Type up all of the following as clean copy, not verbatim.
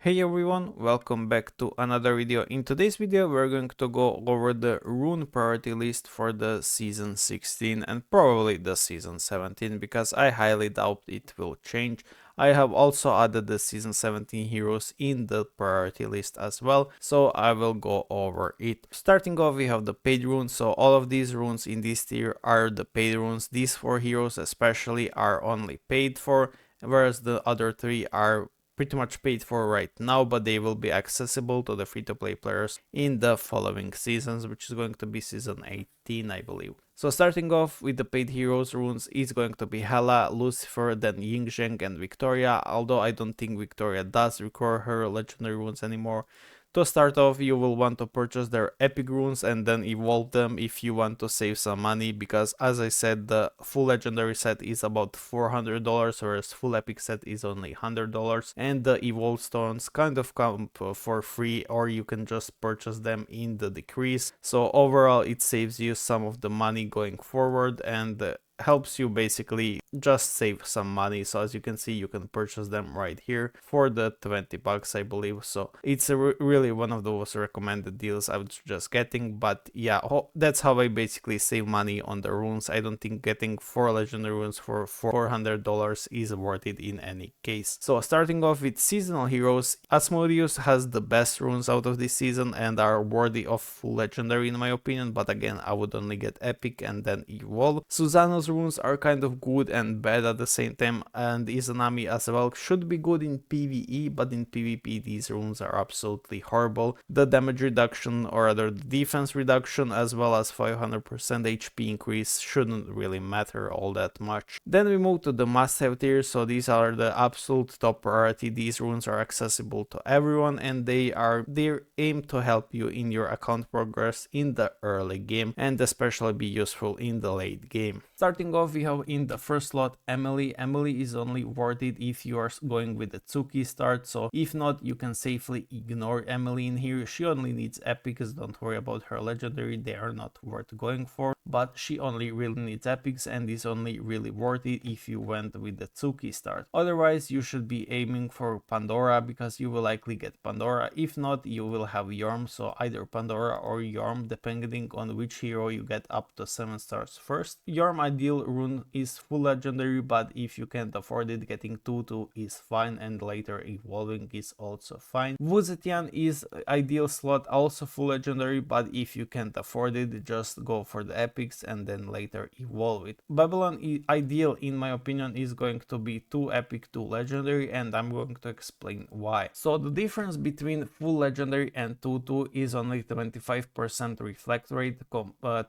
Hey everyone, welcome back to another video. In today's video we're going to go over the Rune Priority List for the Season 16 and probably the Season 17 because I highly doubt it will change. I have also added the Season 17 heroes in the priority list as well, so I will go over it. Starting off we have the paid runes, so all of these runes in this tier are the paid runes. These 4 heroes especially are only paid for, whereas the other 3 are pretty much paid for right now, but they will be accessible to the free-to-play players in the following seasons, which is going to be season 18, I believe. So starting off with the paid heroes runes is going to be Hela, Lucifer, then Yingzheng and Victoria, although I don't think Victoria does require her legendary runes anymore. To start off, you will want to purchase their epic runes and then evolve them if you want to save some money, because as I said, the full legendary set is about $400, whereas full epic set is only $100, and the evolve stones kind of come for free, or you can just purchase them in the decrease. So overall it saves you some of the money going forward and helps you basically just save some money. So as you can see, you can purchase them right here for the 20 bucks, I believe. So it's really one of those recommended deals I would suggest getting. But yeah, that's how I basically save money on the runes. I don't think getting 4 legendary runes for $400 is worth it in any case. So starting off with seasonal heroes, Asmodeus has the best runes out of this season and are worthy of full legendary in my opinion, but again I would only get epic and then evolve. Susanna's runes are kind of good and bad at the same time, and Izanami as well should be good in PvE, but in PvP these runes are absolutely horrible. The damage reduction, or rather the defense reduction, as well as 500% HP increase shouldn't really matter all that much. Then we move to the must-have tier, so these are the absolute top priority. These runes are accessible to everyone and they're aimed to help you in your account progress in the early game and especially be useful in the late game. Starting off, we have in the first slot Emily. Emily is only worth it if you are going with the Tsuki start, so if not, you can safely ignore Emily in here. She only needs epics, don't worry about her legendary, they are not worth going for, but she only really needs epics and is only really worth it if you went with the Tsuki start. Otherwise, you should be aiming for Pandora because you will likely get Pandora. If not, you will have Yorm, so either Pandora or Yorm depending on which hero you get up to 7 stars first. Yorm ideal rune is full legendary, but if you can't afford it, getting 2-2 is fine and later evolving is also fine. Wu Zetian is ideal slot, also full legendary, but if you can't afford it, just go for the epics and then later evolve it. Babylon ideal in my opinion is going to be 2 epic, 2 legendary, and I'm going to explain why. So the difference between full legendary and 2-2 is only 25% reflect rate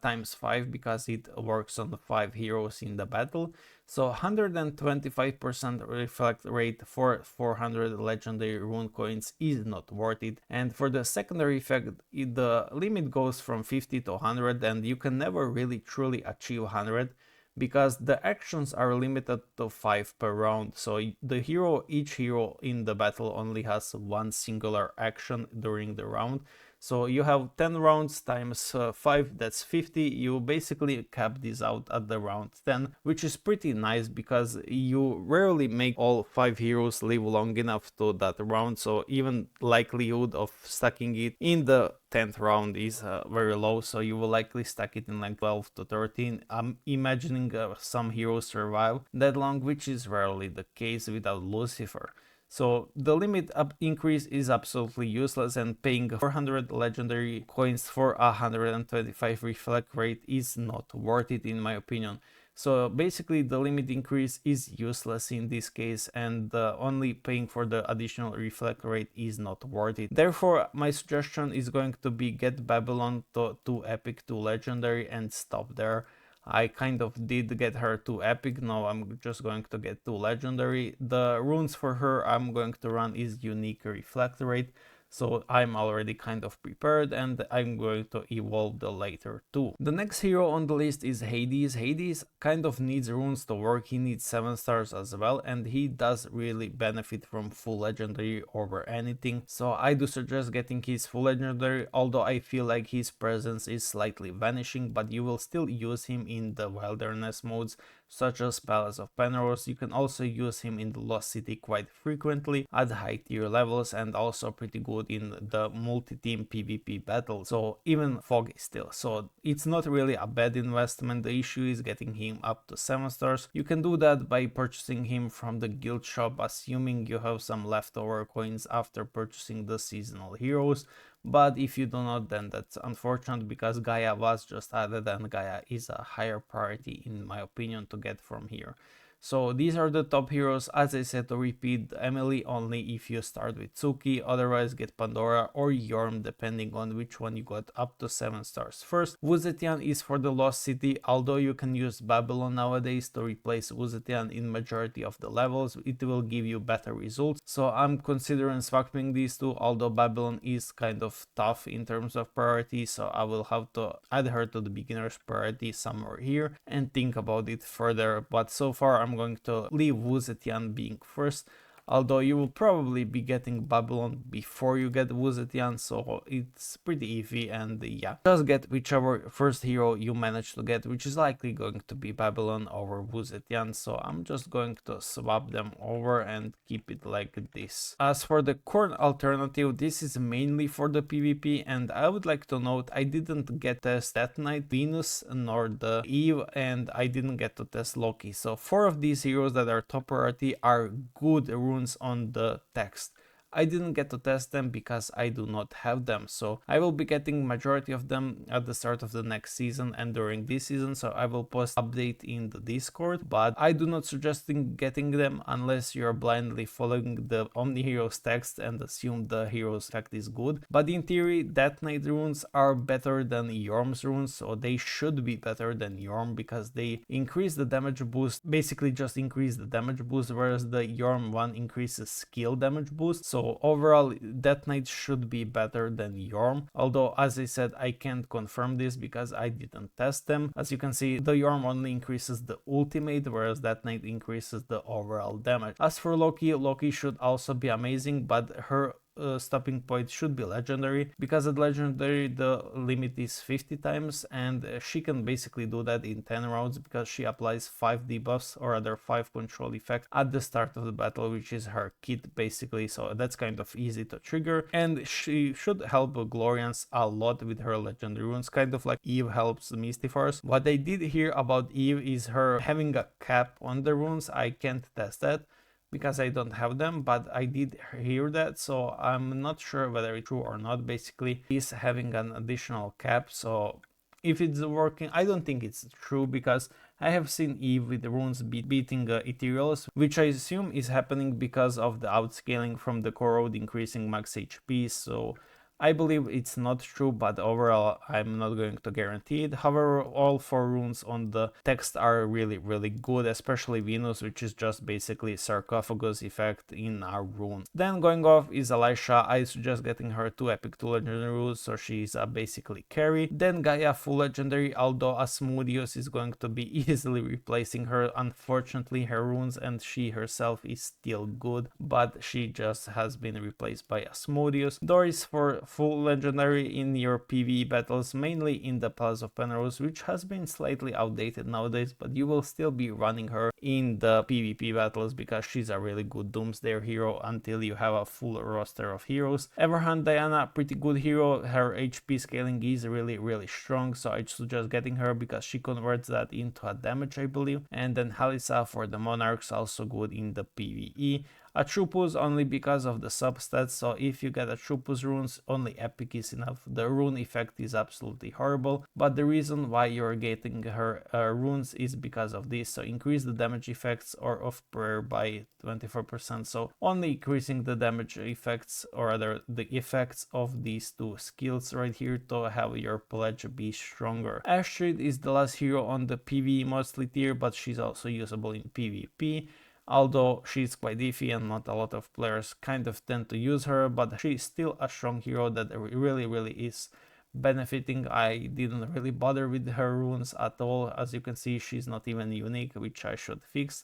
times 5 because it works on the 5 heroes in the battle. So 125% reflect rate for 400 legendary rune coins is not worth it. And for the secondary effect, the limit goes from 50 to 100 and you can never really truly achieve 100 because the actions are limited to 5 per round. So each hero in the battle only has one singular action during the round. So you have 10 rounds times 5, that's 50. You basically cap this out at the round 10, which is pretty nice because you rarely make all 5 heroes live long enough to that round, so even likelihood of stacking it in the 10th round is very low, so you will likely stack it in like 12 to 13. I'm imagining some heroes survive that long, which is rarely the case without Lucifer. So the limit increase is absolutely useless, and paying 400 legendary coins for 125 reflect rate is not worth it in my opinion. So basically the limit increase is useless in this case, and only paying for the additional reflect rate is not worth it. Therefore my suggestion is going to be get Babylon to 2 epic, 2 legendary and stop there. I kind of did get her 2 epic, now I'm just going to get 2 legendary. The runes for her I'm going to run is unique reflect rate, so I'm already kind of prepared and I'm going to evolve the later two. The next hero on the list is Hades. Hades kind of needs runes to work, he needs 7 stars as well, and he does really benefit from full legendary over anything, so I do suggest getting his full legendary, although I feel like his presence is slightly vanishing, but you will still use him in the wilderness modes, such as Palace of Penrose. You can also use him in the Lost City quite frequently at high tier levels, and also pretty good in the multi-team PvP battle, so even Foggy still. So it's not really a bad investment. The issue is getting him up to 7 stars. You can do that by purchasing him from the guild shop, assuming you have some leftover coins after purchasing the seasonal heroes. But if you do not, then that's unfortunate, because Gaia was just added and Gaia is a higher priority in my opinion to get from here. So these are the top heroes. As I said, to repeat, Emily only if you start with Tsuki, otherwise get Pandora or Yorm depending on which one you got up to 7 stars first. Wuzetian is for the Lost City, although you can use Babylon nowadays to replace Wuzetian in majority of the levels, it will give you better results. So I'm considering swapping these two, although Babylon is kind of tough in terms of priority, so I will have to add her to the beginner's priority somewhere here and think about it further. But so far I'm going to leave Wuzetian being first, although you will probably be getting Babylon before you get Wuzetian, so it's pretty iffy. And yeah, just get whichever first hero you manage to get, which is likely going to be Babylon over Wuzetian, so I'm just going to swap them over and keep it like this. As for the Corn alternative, this is mainly for the PvP, and I would like to note I didn't get to test that Knight, Venus, nor the Eve, and I didn't get to test Loki. So 4 of these heroes that are top priority are good runes on the text. I didn't get to test them because I do not have them, so I will be getting majority of them at the start of the next season and during this season, so I will post update in the Discord, but I do not suggest getting them unless you're blindly following the Omniheroes text and assume the hero's effect is good. But in theory, Death Knight runes are better than Yorm's runes, so they should be better than Yorm because they increase the damage boost, basically just increase the damage boost, whereas the Yorm one increases skill damage boost. So overall, Death Knight should be better than Yorm, although as I said, I can't confirm this because I didn't test them. As you can see, the Yorm only increases the ultimate, whereas Death Knight increases the overall damage. As for Loki, Loki should also be amazing, but her stopping point should be legendary, because at legendary the limit is 50 times, and she can basically do that in 10 rounds because she applies 5 debuffs, or rather 5 control effects at the start of the battle, which is her kit basically, so that's kind of easy to trigger, and she should help Glorians a lot with her legendary runes, kind of like Eve helps Mystifars. What I did hear about Eve is her having a cap on the runes. I can't test that because I don't have them, but I did hear that, so I'm not sure whether it's true or not. Basically, he's having an additional cap, so if it's working, I don't think it's true, because I have seen Eve with runes beating Ethereals, which I assume is happening because of the outscaling from the Corrode increasing max HP, so I believe it's not true, but overall I'm not going to guarantee it. However, all 4 runes on the text are really good, especially Venus, which is just basically sarcophagus effect in our rune. Then going off is Elisha. I suggest getting her 2 epic 2 legendary runes, so she's basically carry. Then Gaia full legendary, although Asmodeus is going to be easily replacing her. Unfortunately, her runes and she herself is still good, but she just has been replaced by Asmodeus. Doris for full legendary in your PvE battles, mainly in the Palace of Penrose, which has been slightly outdated nowadays, but you will still be running her in the PvP battles because she's a really good Doomsday hero until you have a full roster of heroes. Everhand Diana, pretty good hero. Her HP scaling is really strong, so I suggest getting her because she converts that into a damage, I believe. And then Halissa for the Monarchs, also good in the PvE. Atropus only because of the substats, so if you get Atropus runes, only epic is enough. The rune effect is absolutely horrible, but the reason why you're getting her runes is because of this, so increase the damage effects or of prayer by 24%, so only increasing the damage effects, or rather the effects of these 2 skills right here to have your pledge be stronger. Astrid is the last hero on the PvE mostly tier, but she's also usable in PvP. Although she's quite iffy and not a lot of players kind of tend to use her, but she's still a strong hero that really is benefiting. I didn't really bother with her runes at all. As you can see, she's not even unique, which I should fix.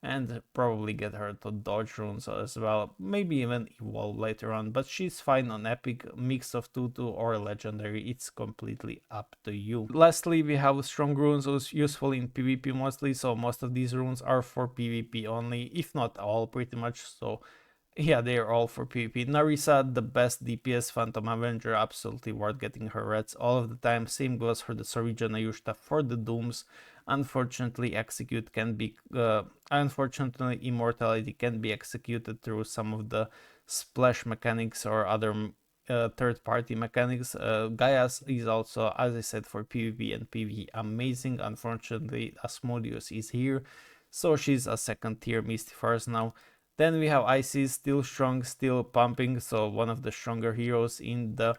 and probably get her to dodge runes as well, maybe even evolve later on, but she's fine on epic, mix of 2-2 or legendary, it's completely up to you. Lastly, we have strong runes, useful in PvP mostly, so most of these runes are for PvP only, if not all pretty much, so yeah, they are all for PvP. Narisa, the best DPS Phantom Avenger, absolutely worth getting her reds all of the time. Same goes for the Sorija Nayushta for the Dooms. Unfortunately, unfortunately, Immortality can be executed through some of the splash mechanics or other third-party mechanics. Gaia's is also, as I said, for PvP and PvE amazing. Unfortunately, Asmodeus is here, so she's a second tier Mystifiers now. Then we have Isis, still strong, still pumping, so one of the stronger heroes in the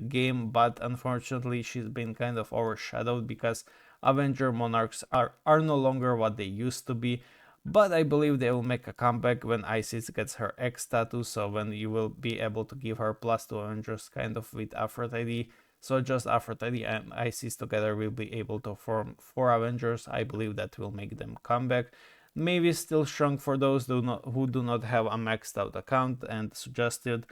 game, but unfortunately she's been kind of overshadowed because Avenger Monarchs are no longer what they used to be. But I believe they will make a comeback when Isis gets her X status, so when you will be able to give her +2 Avengers kind of with Aphrodite. So just Aphrodite and Isis together will be able to form 4 Avengers. I believe that will make them come back. Maybe still strong for those who do not have a maxed out account, and suggested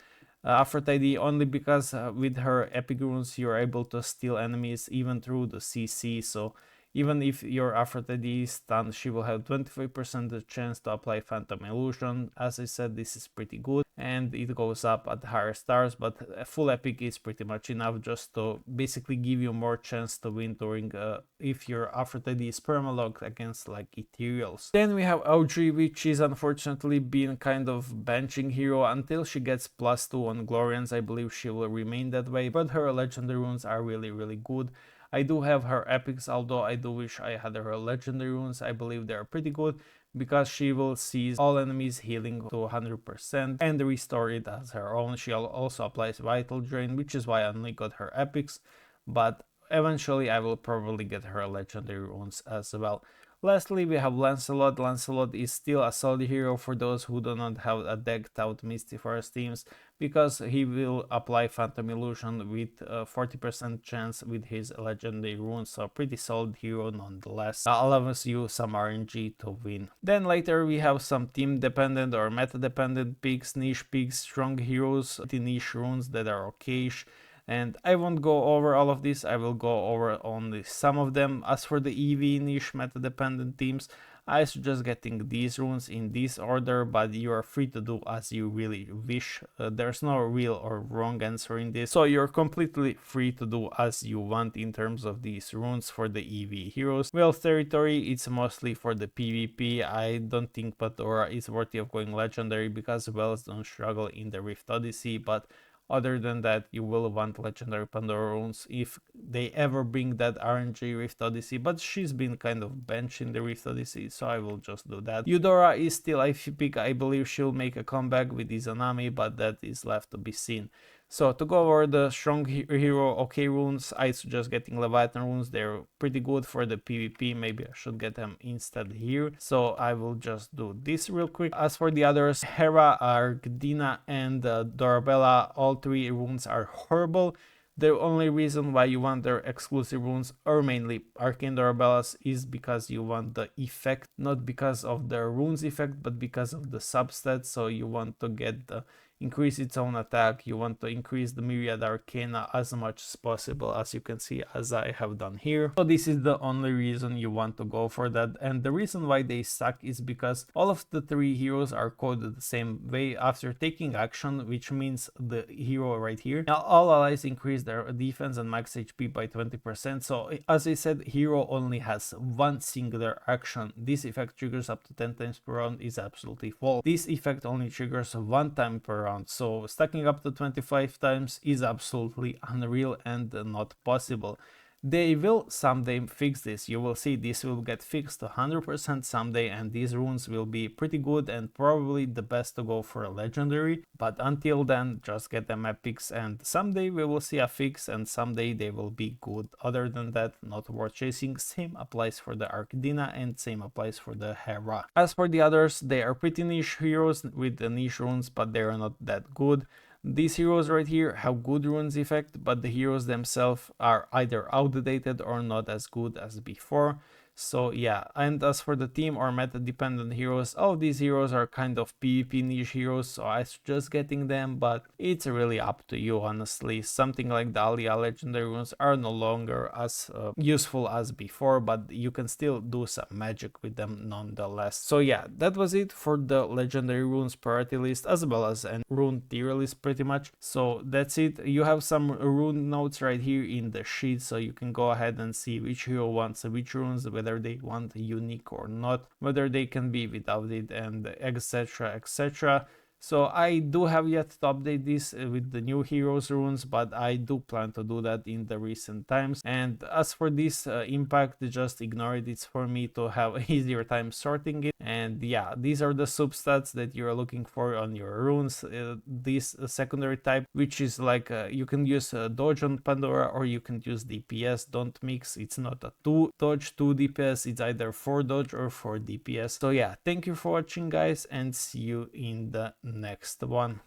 Aphrodite only because with her epic runes you're able to steal enemies even through the CC, so even if your Aphrodite is stunned, she will have 25% chance to apply Phantom Illusion. As I said, this is pretty good, and it goes up at higher stars, but a full epic is pretty much enough just to basically give you more chance to win during if your Aphrodite is permalocked against like ethereals. Then we have Audrey, which is unfortunately been kind of benching hero until she gets +2 on Glorians. I believe she will remain that way, but her legendary runes are really good. I do have her epics, although I do wish I had her legendary runes. I believe they are pretty good because she will seize all enemies healing to 100% and restore it as her own. She also applies Vital Drain, which is why I only got her epics, but eventually I will probably get her legendary runes as well. Lastly, we have Lancelot. Lancelot is still a solid hero for those who do not have a decked out Mystifiers teams, because he will apply Phantom Illusion with 40% chance with his legendary runes, so pretty solid hero nonetheless. Allows you some RNG to win. Then later we have some team dependent or meta dependent picks, niche picks, strong heroes, niche runes that are okayish. And I won't go over all of this, I will go over only some of them. As for the EV niche meta dependent teams, I suggest getting these runes in this order, but you are free to do as you really wish. There's no real or wrong answer in this, so you're completely free to do as you want in terms of these runes for the EV heroes. Wealth Territory, it's mostly for the PvP. I don't think Pandora is worthy of going legendary because Wells don't struggle in the Rift Odyssey, but other than that, you will want legendary Pandora runes if they ever bring that RNG Rift Odyssey, but she's been kind of benched in the Rift Odyssey, so I will just do that. Eudora is still a pick. I believe she'll make a comeback with Izanami, but that is left to be seen. So to go over the strong hero okay runes, I suggest getting Leviathan runes. They're pretty good for the PvP. Maybe I should get them instead here. So I will just do this real quick. As for the others, Hera, Argdina, and Dorabella, all 3 runes are horrible. The only reason why you want their exclusive runes, or mainly Arcane Dorabellas, is because you want the effect, not because of the runes effect, but because of the substats. So you want to get the increase its own attack, you want to increase the Myriad Arcana as much as possible, as you can see, as I have done here. So this is the only reason you want to go for that, and the reason why they suck is because all of the 3 heroes are coded the same way. After taking action, which means the hero right here, now all allies increase their defense and max HP by 20%. So as I said, hero only has one singular action. This effect triggers up to 10 times per round is absolutely false. This effect only triggers 1 time per round, so stacking up to 25 times is absolutely unreal and not possible. They will someday fix this. You will see this will get fixed 100% someday, and these runes will be pretty good and probably the best to go for a legendary. But until then, just get them epics, and someday we will see a fix, and someday they will be good. Other than that, not worth chasing. Same applies for the Arcdina and same applies for the Hera. As for the others, they are pretty niche heroes with the niche runes, but they are not that good. These heroes right here have good runes effect, but the heroes themselves are either outdated or not as good as before. So yeah, and as for the team or meta dependent heroes, all these heroes are kind of PvP niche heroes, so I suggest getting them, but it's really up to you honestly. Something like the Alia legendary runes are no longer as useful as before, but you can still do some magic with them nonetheless. So yeah, that was it for the legendary runes priority list as well as an rune tier list pretty much. So that's it. You have some rune notes right here in the sheet, so you can go ahead and see which hero wants which runes, whether they want unique or not, whether they can be without it, and etc, etc. So I do have yet to update this with the new heroes runes, but I do plan to do that in the recent times. And as for this impact, just ignore it. It's for me to have easier time sorting it. And yeah, these are the substats that you're looking for on your runes. This secondary type, which is like you can use dodge on Pandora or you can use DPS. Don't mix. It's not a 2 dodge 2 DPS. It's either 4 dodge or 4 DPS. So yeah, thank you for watching guys, and see you in the next one.